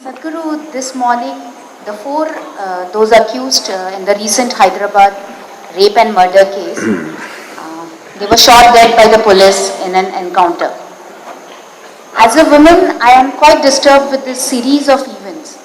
Sadhguru, this morning, those accused in the recent Hyderabad rape and murder case, they were shot dead by the police in an encounter. As a woman, I am quite disturbed with this series of events.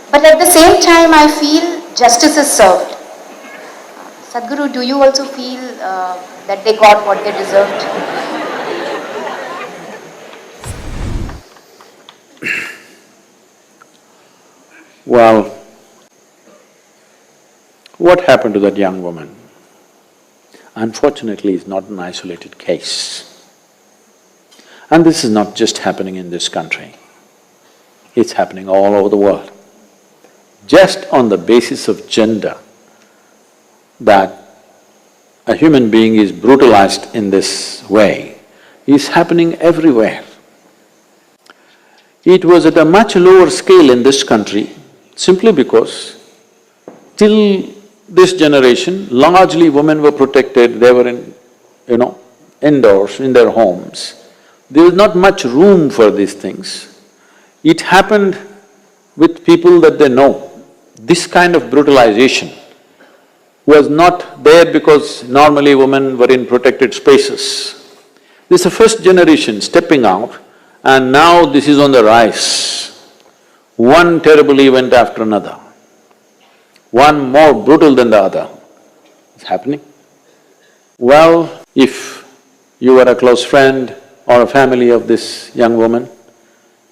But at the same time, I feel justice is served. Sadhguru, do you also feel that they got what they deserved? Well, what happened to that young woman? Unfortunately, is not an isolated case. And this is not just happening in this country, it's happening all over the world. Just on the basis of gender, that a human being is brutalized in this way is happening everywhere. It was at a much lower scale in this country simply because till this generation, largely women were protected, they were indoors, in their homes. There was not much room for these things. It happened with people that they know. This kind of brutalization was not there because normally women were in protected spaces. This is the first generation stepping out, and now this is on the rise. One terrible event after another, one more brutal than the other is happening. Well, if you were a close friend or a family of this young woman,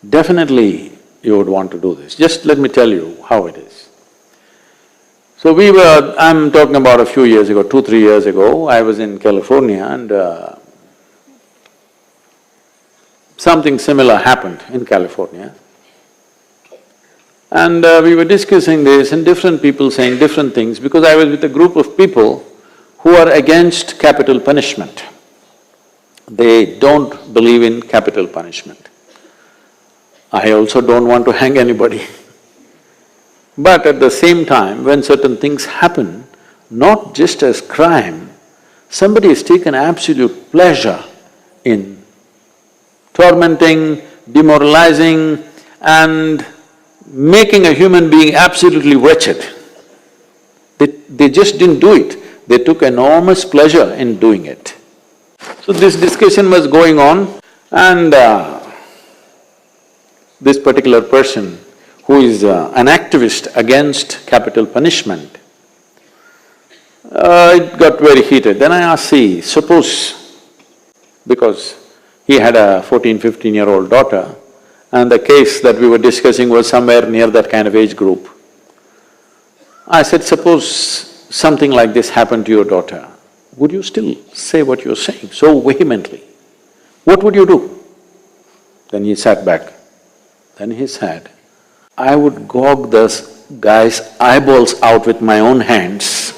definitely you would want to do this. Just let me tell you how it is. So I'm talking about a few years ago, 2-3 years ago, I was in California and something similar happened in California. And we were discussing this and different people saying different things because I was with a group of people who are against capital punishment. They don't believe in capital punishment. I also don't want to hang anybody. But at the same time, when certain things happen, not just as crime, somebody has taken absolute pleasure in tormenting, demoralizing and making a human being absolutely wretched. They just didn't do it, they took enormous pleasure in doing it. So this discussion was going on and this particular person who is an activist against capital punishment, it got very heated. Then I asked, see, suppose, because he had a 14-15-year-old daughter, and the case that we were discussing was somewhere near that kind of age group. I said, suppose something like this happened to your daughter, would you still say what you're saying so vehemently? What would you do? Then he sat back. Then he said, I would gouge this guy's eyeballs out with my own hands,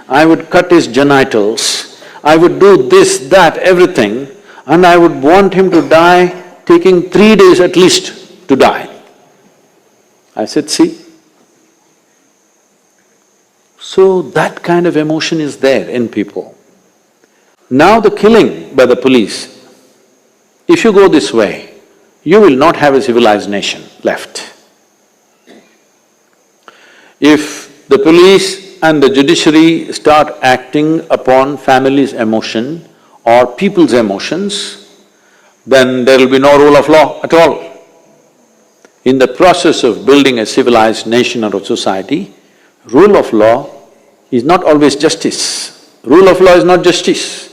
I would cut his genitals, I would do this, that, everything, and I would want him to die, taking 3 days at least to die. I said, see? So that kind of emotion is there in people. Now the killing by the police, if you go this way, you will not have a civilized nation left. If the police and the judiciary start acting upon families' emotion or people's emotions, then there will be no rule of law at all. In the process of building a civilized nation or a society, rule of law is not always justice. Rule of law is not justice.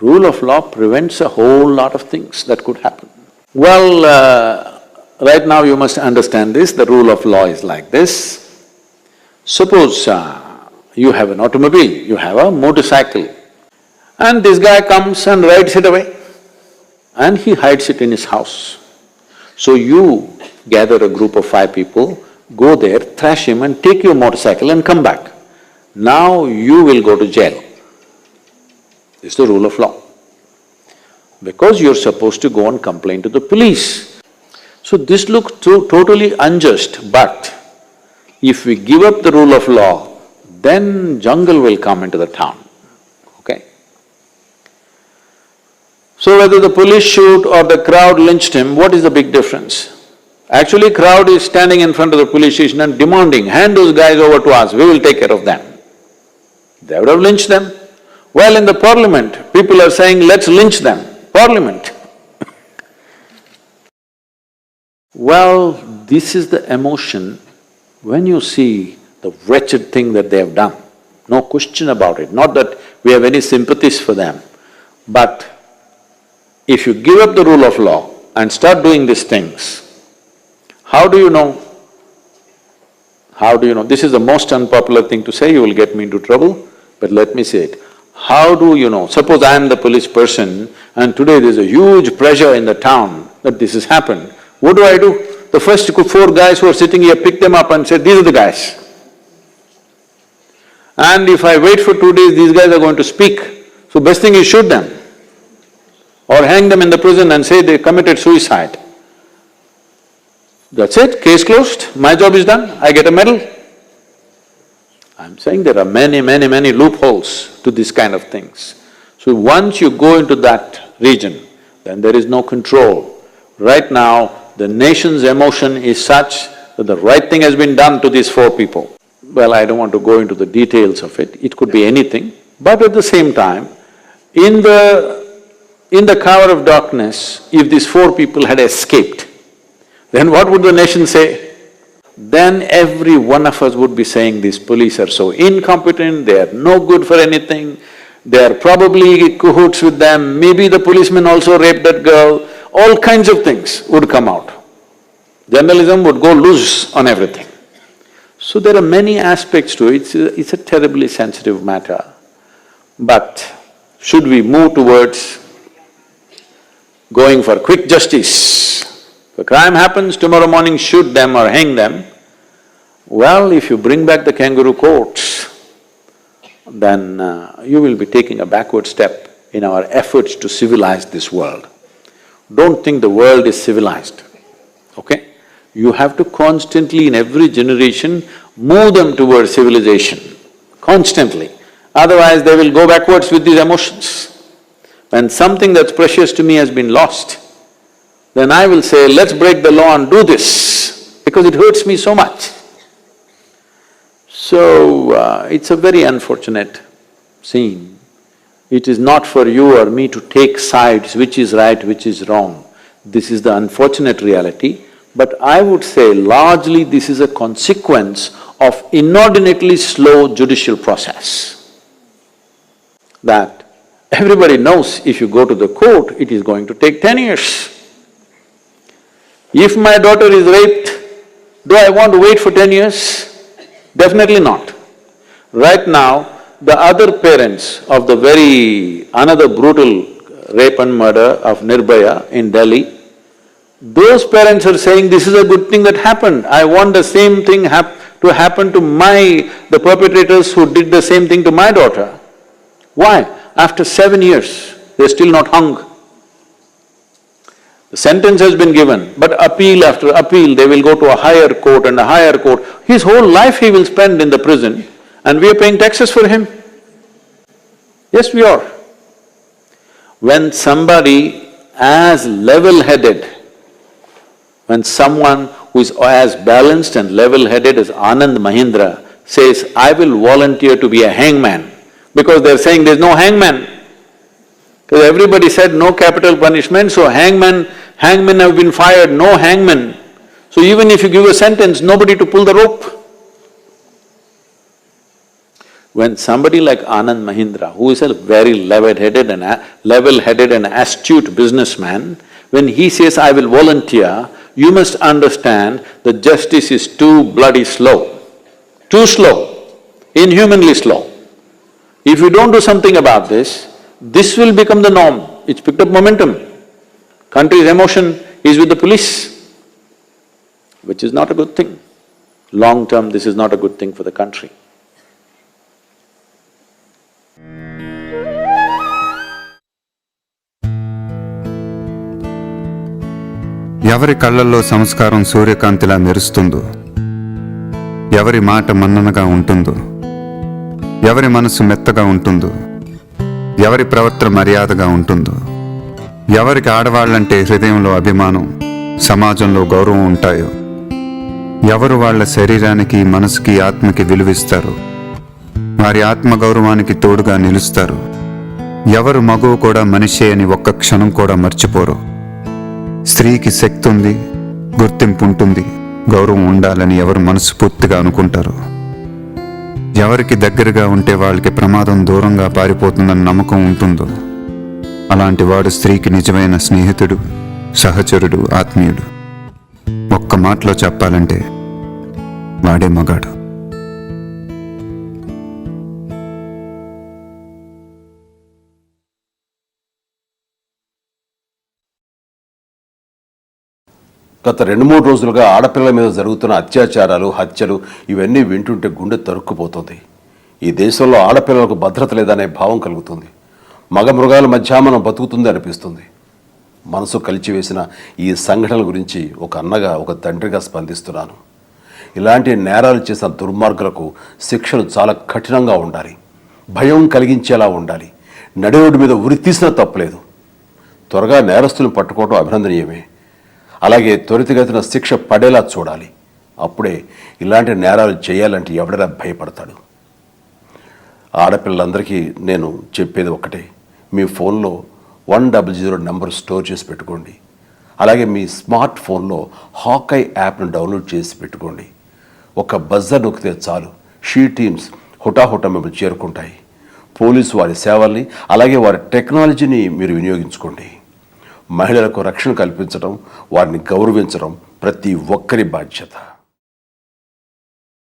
Rule of law prevents a whole lot of things that could happen. Well, right now you must understand this, the rule of law is like this. Suppose you have an automobile, you have a motorcycle, and this guy comes and rides it away and he hides it in his house. So you gather a group of 5 people, go there, thrash him and take your motorcycle and come back. Now you will go to jail. This is the rule of law. Because you're supposed to go and complain to the police. So this looks totally unjust, but if we give up the rule of law, then jungle will come into the town, okay? So whether the police shoot or the crowd lynched him, what is the big difference? Actually, crowd is standing in front of the police station and demanding, hand those guys over to us, we will take care of them. They would have lynched them. Well, in the parliament, people are saying, let's lynch them. Parliament. Well, this is the emotion when you see the wretched thing that they have done. No question about it. Not that we have any sympathies for them, but if you give up the rule of law and start doing these things, how do you know? How do you know? This is the most unpopular thing to say, you will get me into trouble, but let me say it. How do you know? Suppose I am the police person and today there's a huge pressure in the town that this has happened. What do? The first 4 guys who are sitting here pick them up and say, these are the guys. And if I wait for 2 days, these guys are going to speak. So best thing is shoot them. Or hang them in the prison and say they committed suicide. That's it, case closed, my job is done, I get a medal. I'm saying there are many loopholes to this kind of things. So once you go into that region, then there is no control. Right now, the nation's emotion is such that the right thing has been done to these 4 people. Well, I don't want to go into the details of it could be anything, but at the same time, in the cover of darkness, if these 4 people had escaped, then what would the nation say? Then every one of us would be saying, these police are so incompetent, they are no good for anything, they are probably in cahoots with them, maybe the policeman also raped that girl, all kinds of things would come out. Journalism would go loose on everything. So there are many aspects to it, it's a terribly sensitive matter. But should we move towards going for quick justice? If a crime happens, tomorrow morning shoot them or hang them. Well, if you bring back the kangaroo courts, then you will be taking a backward step in our efforts to civilize this world. Don't think the world is civilized, okay? You have to constantly, in every generation, move them towards civilization, constantly. Otherwise, they will go backwards with these emotions. When something that's precious to me has been lost, then I will say, let's break the law and do this, because it hurts me so much. So, it's a very unfortunate scene. It is not for you or me to take sides, which is right, which is wrong. This is the unfortunate reality, but I would say largely this is a consequence of inordinately slow judicial process. That everybody knows if you go to the court, it is going to take 10 years. If my daughter is raped, do I want to wait for 10 years? Definitely not. Right now, the other parents of the another brutal rape and murder of Nirbhaya in Delhi, those parents are saying, this is a good thing that happened. I want the same thing to happen to the perpetrators who did the same thing to my daughter. Why? After 7 years, they're still not hung. The sentence has been given, but appeal after appeal, they will go to a higher court and a higher court. His whole life he will spend in the prison, and we are paying taxes for him. Yes, we are. When somebody as level-headed, when someone who is as balanced and level-headed as Anand Mahindra says, I will volunteer to be a hangman, because they're saying there's no hangman. Because everybody said no capital punishment, so hangmen have been fired, no hangman. So even if you give a sentence, nobody to pull the rope. When somebody like Anand Mahindra, who is a very level-headed and astute businessman, when he says, I will volunteer, you must understand that justice is too bloody slow, inhumanly slow. If you don't do something about this will become the norm. It's picked up momentum. Country's emotion is with the police, which is not a good thing. Long term, this is not a good thing for the country. ఎవరి కళ్ళల్లో సంస్కారం సూర్యకాంతిలా మెరుస్తుందో, ఎవరి మాట మన్ననగా ఉంటుందో, ఎవరి మనసు మెత్తగా ఉంటుందో, ఎవరి ప్రవర్తన మర్యాదగా ఉంటుందో, ఎవరికి ఆడవాళ్ళంటే హృదయంలో అభిమానం, సమాజంలో గౌరవం ఉంటాయో, ఎవరు వాళ్ళ శరీరానికి, మనసుకి, ఆత్మకి విలువిస్తారు, వారి ఆత్మగౌరవానికి తోడుగా నిలుస్తారు, ఎవరు మగువ కూడా మనిషే అని ఒక్క క్షణం కూడా మర్చిపోరు. స్త్రీకి శక్తి ఉంది, గుర్తింపు ఉంటుంది, గౌరవం ఉండాలని ఎవరు మనస్ఫూర్తిగా అనుకుంటారు. ఎవరికి దగ్గరగా ఉంటే వాళ్ళకి ప్రమాదం దూరంగా పారిపోతుందని నమ్మకం ఉంటుందో, అలాంటి వాడు స్త్రీకి నిజమైన స్నేహితుడు, సహచరుడు, ఆత్మీయుడు. ఒక్క మాటలో చెప్పాలంటే వాడే మగాడు. గత 2-3 రోజులుగా ఆడపిల్లల మీద జరుగుతున్న అత్యాచారాలు, హత్యలు ఇవన్నీ వింటుంటే గుండె తరుక్కుపోతుంది. ఈ దేశంలో ఆడపిల్లలకు భద్రత లేదనే భావం కలుగుతుంది. మగ మృగాల మధ్య మనం బతుకుతుంది అనిపిస్తుంది. మనసు కలిచివేసిన ఈ సంఘటనల గురించి ఒక అన్నగా, ఒక తండ్రిగా స్పందిస్తున్నాను. ఇలాంటి నేరాలు చేసిన దుర్మార్గులకు శిక్షలు చాలా కఠినంగా ఉండాలి, భయం కలిగించేలా ఉండాలి. నడిరోడ్డు మీద ఉరి తీసినా తప్పలేదు. త్వరగా నేరస్తులను పట్టుకోవడం అభినందనీయమే. అలాగే త్వరితగతిన శిక్ష పడేలా చూడాలి. అప్పుడే ఇలాంటి నేరాలు చేయాలంటే ఎవడైనా భయపడతాడు. ఆడపిల్లలందరికీ నేను చెప్పేది ఒకటే, మీ ఫోన్లో 100 నెంబర్ స్టోర్ చేసి పెట్టుకోండి. అలాగే మీ స్మార్ట్ ఫోన్లో హాకై యాప్ను డౌన్లోడ్ చేసి పెట్టుకోండి. ఒక బజర్ నొక్కితే చాలు, షీ టీమ్స్ హుటాహుటా మిమ్మల్ని చేరుకుంటాయి. పోలీసు వారి సేవల్ని, అలాగే వారి టెక్నాలజీని మీరు వినియోగించుకోండి. మహిళలకు రక్షణ కల్పించడం, వారిని గౌరవించడం ప్రతి ఒక్కరి బాధ్యత.